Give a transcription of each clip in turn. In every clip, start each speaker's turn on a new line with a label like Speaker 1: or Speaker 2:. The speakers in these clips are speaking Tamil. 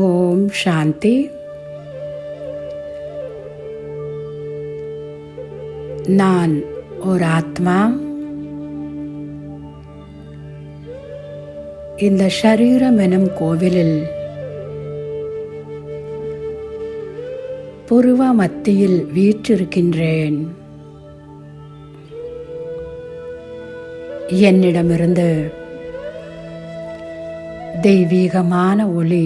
Speaker 1: ஓம் சாந்தி. நான் ஒரு ஆத்மா. இந்த ஷரீரம் எனும் கோவிலில் புருவ மத்தியில் வீற்றிருக்கின்றேன். என்னிடமிருந்து தெய்வீகமான ஒளி,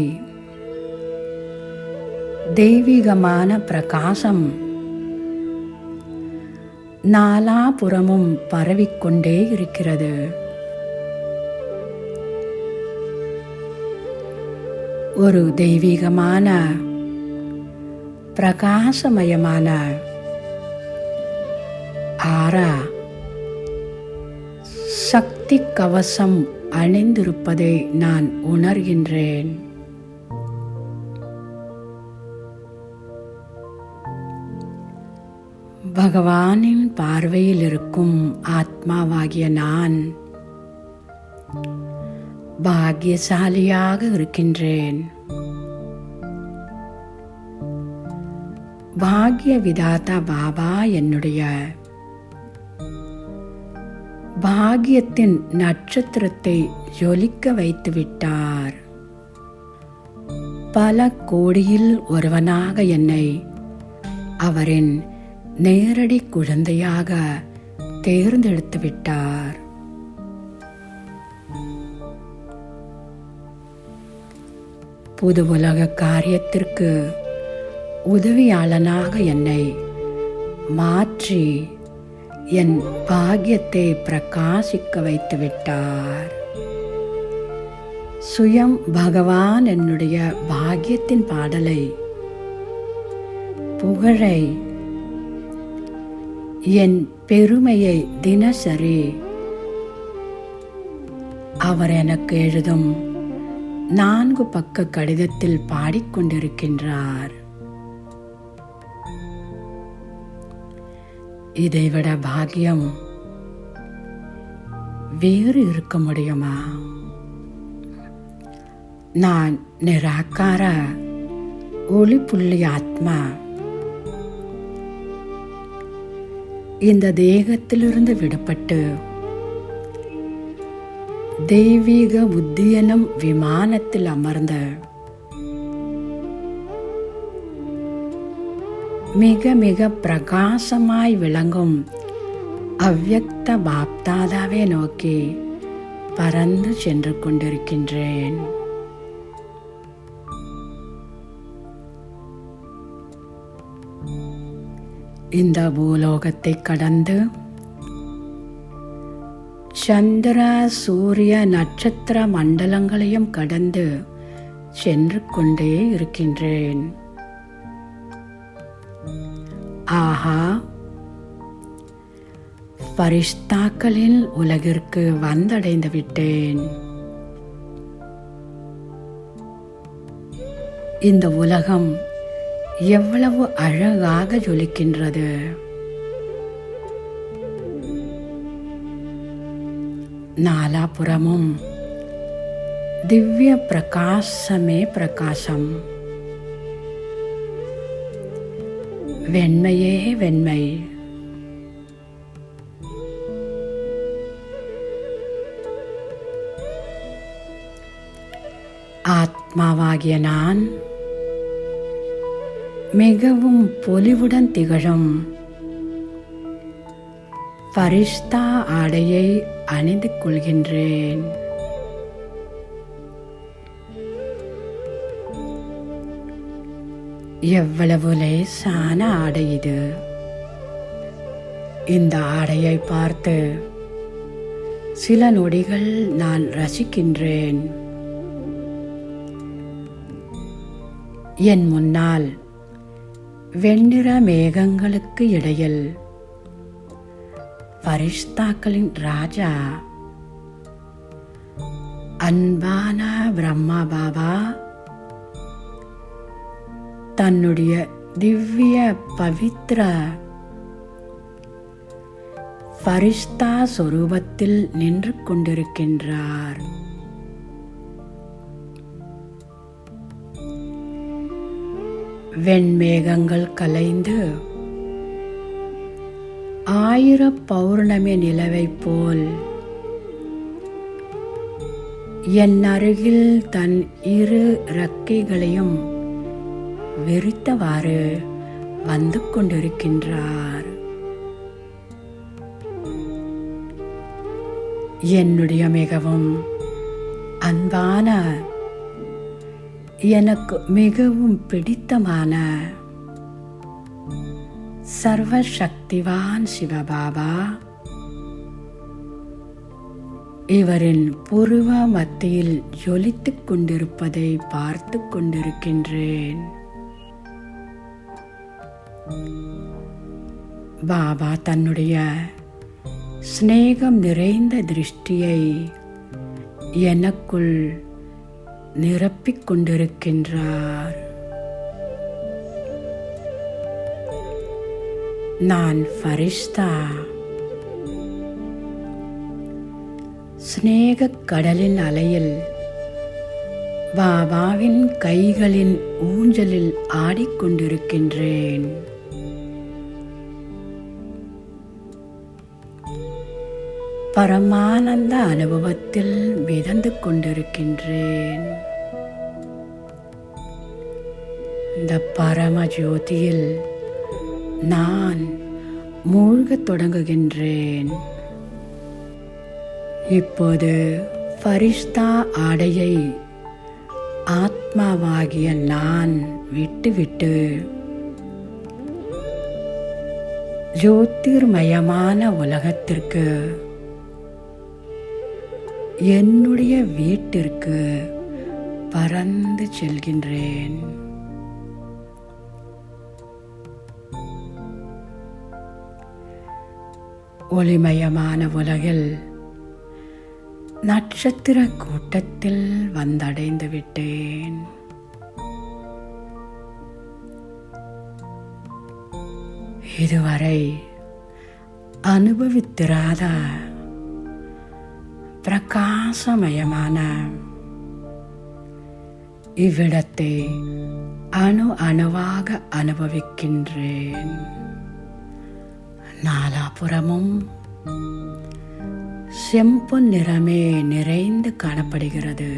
Speaker 1: தெய்வீகமான பிரகாசம் நாலாபுறமும் பரவிக்கொண்டே இருக்கிறது. ஒரு தெய்வீகமான பிரகாசமயமான ஆரா சக்தி கவசம் அணிந்திருப்பதை நான் உணர்கின்றேன். பகவானின் பார்வையில் இருக்கும் ஆத்மாவாகிய நான் பாக்கியசாலியாக இருக்கின்றேன். பாக்கிய விதாதா பாபா என்னுடைய பாக்கியத்தின் நட்சத்திரத்தை ஜொலிக்க வைத்து விட்டார். பல கோடியில் ஒருவனாக என்னை அவரின் நேரடி குழந்தையாக தேர்ந்தெடுத்து விட்டார். புது உலக காரியத்திற்கு உதவியாளனாக என்னை மாற்றி என் பாக்கியத்தை பிரகாசிக்க வைத்து விட்டார். சுயம் பகவான் என்னுடைய பாக்கியத்தின் பாடலை, புகழை, என் பெருமையை தினசரி அவர் எனக்கு எழுதும் 4 பக்க கடிதத்தில் பாடிக்கொண்டிருக்கின்றார். இதைவிட பாக்கியம் வேறு இருக்க முடியுமா? நான் நிராகார ஒளி புள்ளி ஆத்மா. இந்த தேகத்திலிருந்து விடுபட்டு தெய்வீக புத்தியனும் விமானத்தில் அமர்ந்த மிக மிக பிரகாசமாய் விளங்கும் அவ்யக்த பாப்தாதாவை நோக்கி பறந்து சென்று கொண்டிருக்கின்றேன். இந்த பூலோகத்தை கடந்து சந்திர சூரிய நட்சத்திர மண்டலங்களையும் கடந்து சென்று கொண்டே இருக்கின்றேன். ஆஹா, பரிஷ்தாக்களின் உலகிற்கு வந்தடைந்து விட்டேன். இந்த உலகம் எவ்வளவு அழகாக ஜொலிக்கின்றது. நாலாபுறமும் திவ்ய பிரகாசமே பிரகாசம், வெண்மையே வெண்மை. ஆத்மாவாகிய நான் மிகவும் பொலிவுடன் திகழும் பரிஷ்தா ஆடையை அணிந்து கொள்கின்றேன். எவ்வளவு லேசான ஆடை இது! இந்த ஆடையை பார்த்து சில நொடிகள் நான் ரசிக்கின்றேன். என் முன்னால் வெண்ணிற மேகங்களுக்கு இடையில் பரிஷ்தாக்களின் ராஜா அன்பான பிரம்மா பாபா தன்னுடைய திவ்ய பவித்ர பரிஷ்தா சொரூபத்தில் நின்று கொண்டிருக்கின்றார். வெண்மேகங்கள் கலைந்து 1000 பௌர்ணமி நிலவைப் போல் என் அருகில் தன் இரு இறக்கைகளையும் விரித்தவாறு வந்து கொண்டிருக்கின்றார். என்னுடைய மிகவும் அன்பான, எனக்கு மிகவும் பிடித்தமான சர்வசக்திவான் சிவபாபா இவரின் புருவ மத்தியில் ஜொலித்துக் கொண்டிருப்பதை பார்த்து கொண்டிருக்கின்றேன். பாபா தன்னுடைய சிநேகம் நிறைந்த திருஷ்டியை எனக்குள் நிரப்பிக் கொண்டிருக்கின்றார். நான் ஃபரிஷ்தா. சிநேகக் கடலின் அலையில் பாபாவின் கைகளின் ஊஞ்சலில் ஆடிக்கொண்டிருக்கின்றேன். பரமானந்த அனுபவத்தில் மிதந்து கொண்டிருக்கின்றேன். இந்த பரம ஜோதியில் நான் மூழ்கத் தொடங்குகின்றேன். இப்போது ஃபரிஷ்தா ஆடையை ஆத்மாவாகிய நான் விட்டுவிட்டு ஜோதிர்மயமான உலகத்திற்கு, என்னுடைய வீட்டிற்கு பறந்து செல்கின்றேன். ஒளிமயமான உலகில் நட்சத்திர கூட்டத்தில் வந்தடைந்து விட்டேன். இதுவரை அனுபவித்திராத பிரகாசமயமான இவ்விடத்தை அணு அணுவாக அனுபவிக்கின்றேன். நாலாபுறமும் செம்பொன் நிறமே நிறைந்து காணப்படுகிறது.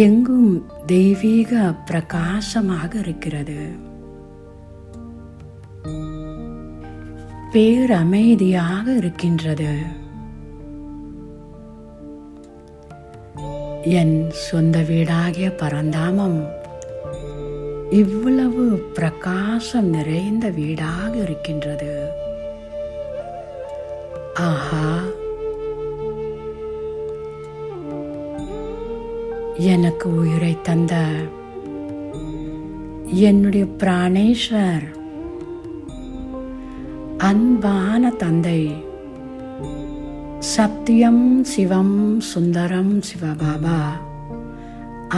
Speaker 1: எங்கும் தெய்வீக பிரகாசமாக இருக்கிறது. பேரமைதியாக இருக்கின்றது. என் சொந்த வீடாகிய பரந்தாமம் இவ்வளவு பிரகாசம் நிறைந்த வீடாக இருக்கின்றது. ஆஹா, எனக்கு உயிரை தந்த என்னுடைய பிராணேஸ்வர் அன்பான தந்தை, சத்தியம் சிவம் சுந்தரம் சிவபாபா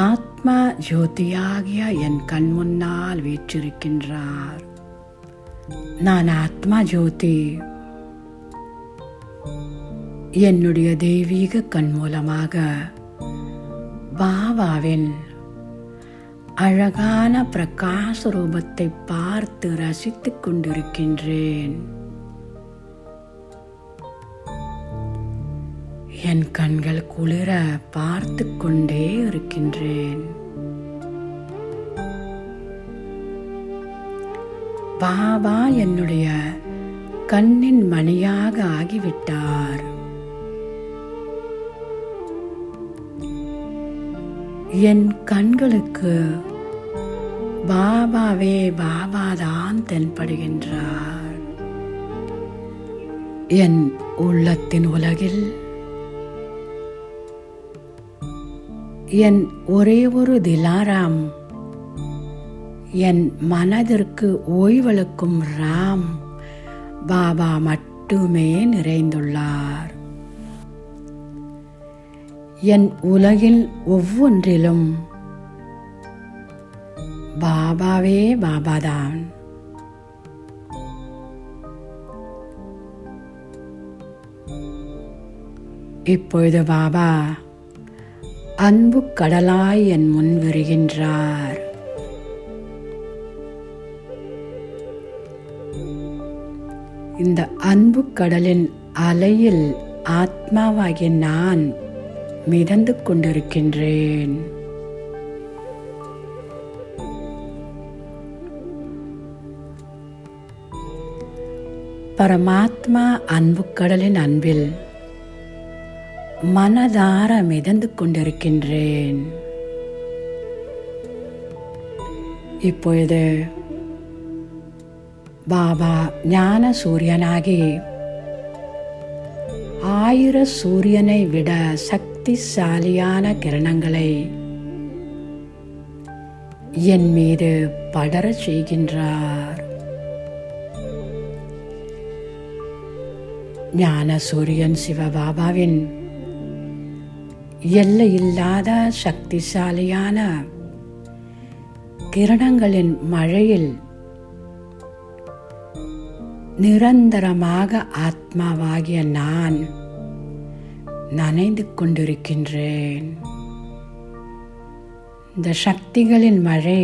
Speaker 1: ஆத்மா ஜோதியாகிய என் கண் முன்னால் வீற்றிருக்கின்றார். நான் ஆத்மா ஜோதி. என்னுடைய தெய்வீக கண் மூலமாக பாபாவின் அழகான பிரகாச ரூபத்தை பார்த்து ரசித்துக் கொண்டிருக்கின்றேன். என் கண்கள் குளிர பார்த்து கொண்டே இருக்கின்றேன். பாபா என்னுடைய கண்ணின் மணியாக ஆகிவிட்டார். என் கண்களுக்கு பாபாவே பாபாதான் தென்படுகின்றார். என் உள்ளத்தின் உலகில் என் ஒரே ஒரு திலாராம், என் மனதிற்கு ஓய்வளிக்கும் ராம் பாபா மட்டுமே நிறைந்துள்ளார். என் உலகில் ஒவ்வொன்றிலும் பாபாவே பாபாதான். இப்பொழுது பாபா அன்பு கடலாய் என் முன் விரிகின்றார். இந்த அன்பு கடலின் அலையில் ஆத்மாவாகிய நான் மிதந்து கொண்டிருக்கின்றேன். பரமாத்மா அன்பு கடலின் அன்பில் மனதார மிதந்து கொண்டிருக்கின்றேன். இப்பொழுது பாபா ஞான சூரியனாகி 1000 சூரியனை விட சக்திசாலியான கிரணங்களை என் மீது படரச் செய்கின்றார். ஞான சூரியன் சிவபாபாவின் எல்லையில்லாத சக்திசாலியான கிரணங்களின் மழையில் நிரந்தரமாக ஆத்மாவாகிய நான் நனைந்து கொண்டிருக்கின்றேன். இந்த சக்திகளின் மழை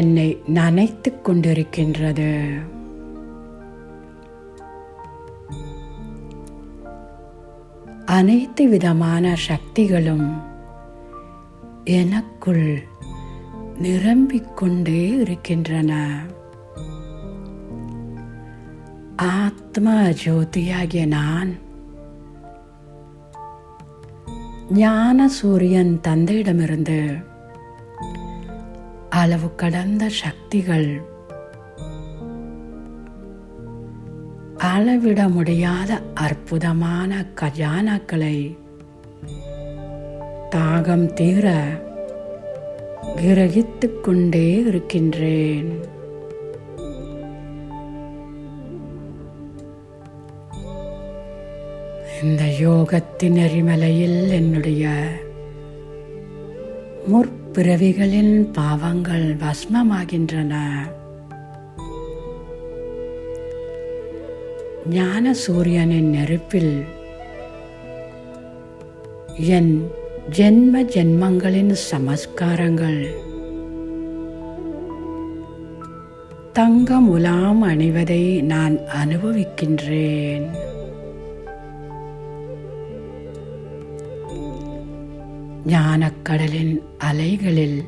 Speaker 1: என்னை நனைத்து கொண்டிருக்கின்றது. அனைத்து விதமான சக்திகளும் எனக்குள் நிரம்பிக் கொண்டே இருக்கின்றன. ஆத்மா ஜோதியாகிய நான் ஞான சூரியன் தந்தையிடமிருந்து அளவு கடந்த சக்திகள், அளவிட முடியாத அற்புதமான கஜானாக்களை தாகம் தீர கிரகித்துக் கொண்டே இருக்கின்றேன். இந்த யோகத்தின் எரிமலையில் என்னுடைய முற்பிறவிகளின் பாவங்கள் பஸ்மமாகின்றன. ஞான சூரியனின் நெருப்பில் என் ஜென்ம ஜென்மங்களின் சமஸ்காரங்கள் தங்க முலாம் அணிவதை நான் அனுபவிக்கின்றேன். ஞானக்கடலின் அலைகளில்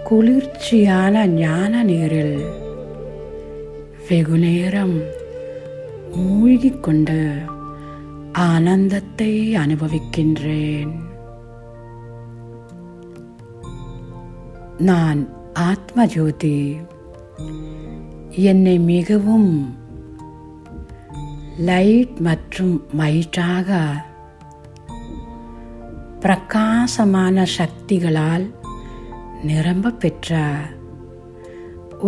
Speaker 1: குளிர்ச்சியான ஞான நீரில் வெகுநேரம் மூழ்கிக் கொண்டு ஆனந்தத்தை அனுபவிக்கின்றேன். நான் ஆத்ம ஜோதி. என்னை மிகவும் லைட் மற்றும் மைட்டாக பிரகாசமான சக்திகளால் நிரம்ப பெற்ற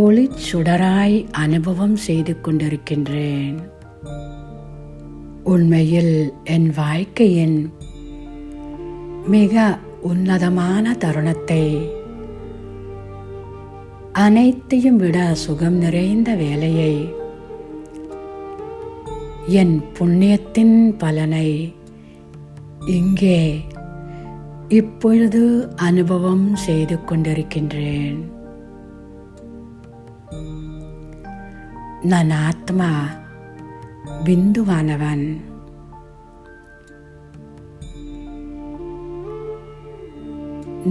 Speaker 1: ஒளிச்சுடராய் அனுபவம் செய்து கொண்டிருக்கின்றேன். உண்மையில் என் வாழ்க்கையின் மிக உன்னதமான தருணத்தை, அனைத்தையும் விட சுகம் நிறைந்த வேலையை, என் புண்ணியத்தின் பலனை இங்கே இப்பொழுது அனுபவம் செய்து கொண்டிருக்கின்றேன். நான் ஆத்மா பிந்துவானவன்.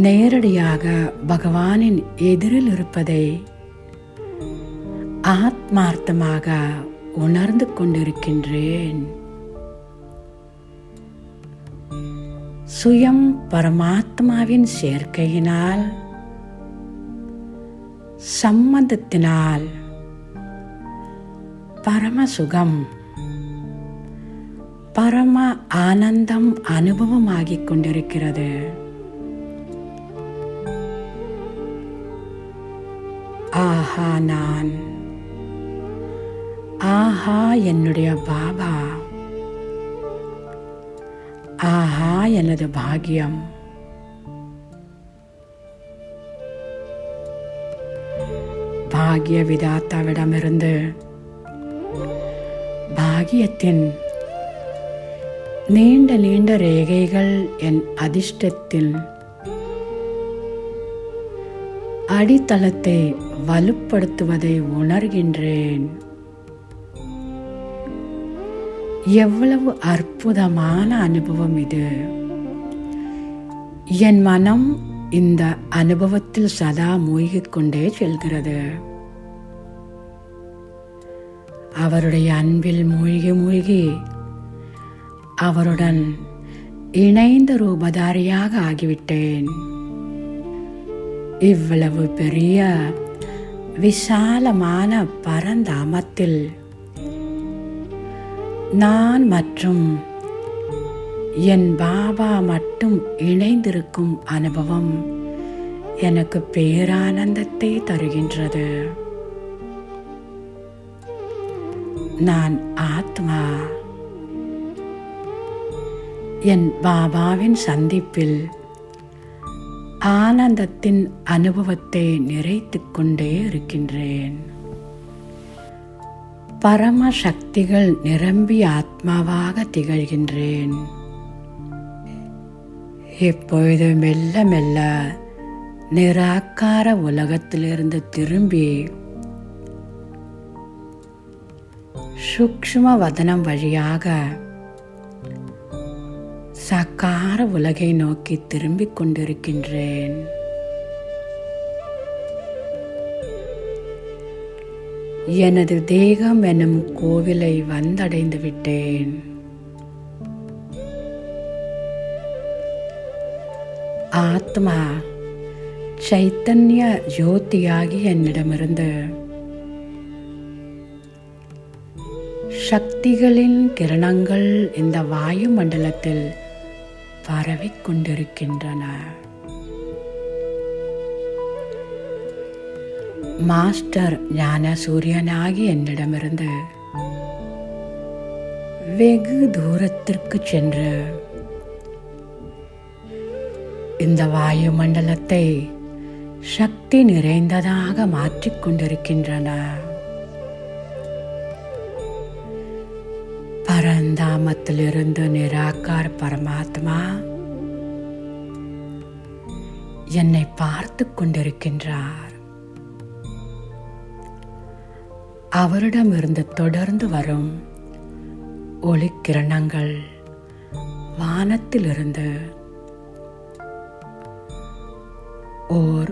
Speaker 1: நேரடியாக பகவானின் எதிரில் இருப்பதை ஆத்மார்த்தமாக உணர்ந்து கொண்டிருக்கின்றேன். சுயம் பரமாத்மாவின் சேர்க்கையினால், சம்மதத்தினால் பரம சுகம், பரம ஆனந்தம் அனுபவமாகிக் கொண்டிருக்கிறது. ஆஹா நான், ஆஹா என்னுடைய பாபா, ஆஹா எனது பாக்கியம். பாக்கிய விதாத்தாவிடமிருந்து பாக்கியத்தின் நீண்ட நீண்ட ரேகைகள் என் அதிர்ஷ்டத்தில் அடித்தளத்தை வலுப்படுத்துவதை உணர்கின்றேன். எவ்வளவு அற்புதமான அனுபவம் இது! என் மனம் இந்த அனுபவத்தில் சதா மூழ்கிக் கொண்டே செல்கிறது. அவருடைய அன்பில் மூழ்கி மூழ்கி அவருடன் இணைந்த ரூபதாரியாக ஆகிவிட்டேன். இவ்வளவு பெரிய விசாலமான பரந்தாமத்தில் நான் மற்றும் என் பாபா மட்டும் இணைந்திருக்கும் அனுபவம் எனக்கு பேரானந்தத்தை தருகின்றது. நான் ஆத்மா. என் பாபாவின் சந்திப்பில் ஆனந்தத்தின் அனுபவத்தை நிறைத்துக் கொண்டே இருக்கின்றேன். பரம சக்திகள் நிரம்பிய ஆத்மாவாக திகழ்கின்றேன். இப்பொழுது மெல்ல மெல்ல நிராகார உலகத்திலிருந்து திரும்பி சூக்ஷ்ம வதனம் வழியாக சக்கார உலகை நோக்கி திரும்பிக் கொண்டிருக்கின்றேன். எனது தேகம் எனும் கோவிலை வந்தடைந்து விட்டேன். ஆத்மா சைத்தன்ய ஜோதியாகி என்னிடமிருந்து சக்திகளின் கிரணங்கள் இந்த வாயு மண்டலத்தில் பரவிக் கொண்டிருக்கின்றன. மாஸ்டர் ஞான சூரியனாகி என்னிடமிருந்து வெகு தூரத்திற்கு சென்று இந்த வாயு மண்டலத்தை சக்தி நிறைந்ததாக மாற்றிக் கொண்டிருக்கின்றன. பரந்தாமத்திலிருந்து நிராகார் பரமாத்மா என்னை பார்த்து கொண்டிருக்கின்றார். அவரிடமிருந்து தொடர்ந்து வரும் ஒளிக்கிரணங்கள் வானத்திலிருந்து ஓர்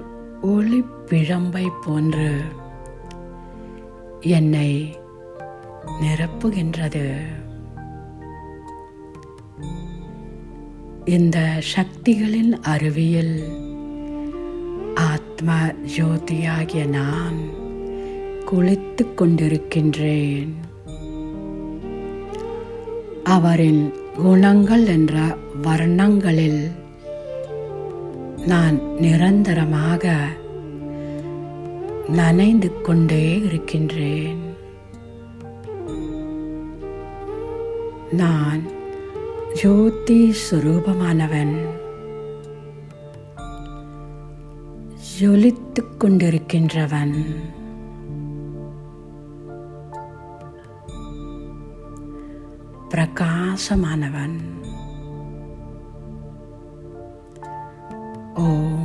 Speaker 1: ஒளி பிழம்பை போன்று என்னை நிரப்புகின்றது. இந்த சக்திகளின் அருவியில் ஆத்மா ஜோதியாகிய நான் குளித்துக் கொண்டிருக்கின்றேன். அவரின் குணங்கள் என்ற வர்ணங்களில் நான் நிரந்தரமாக நனைந்து கொண்டே இருக்கின்றேன். நான் ஜோதி சுரூபமானவன். ஜொலித்துக் கொண்டிருக்கின்றவன். பிரகாசமானவன். ஓம்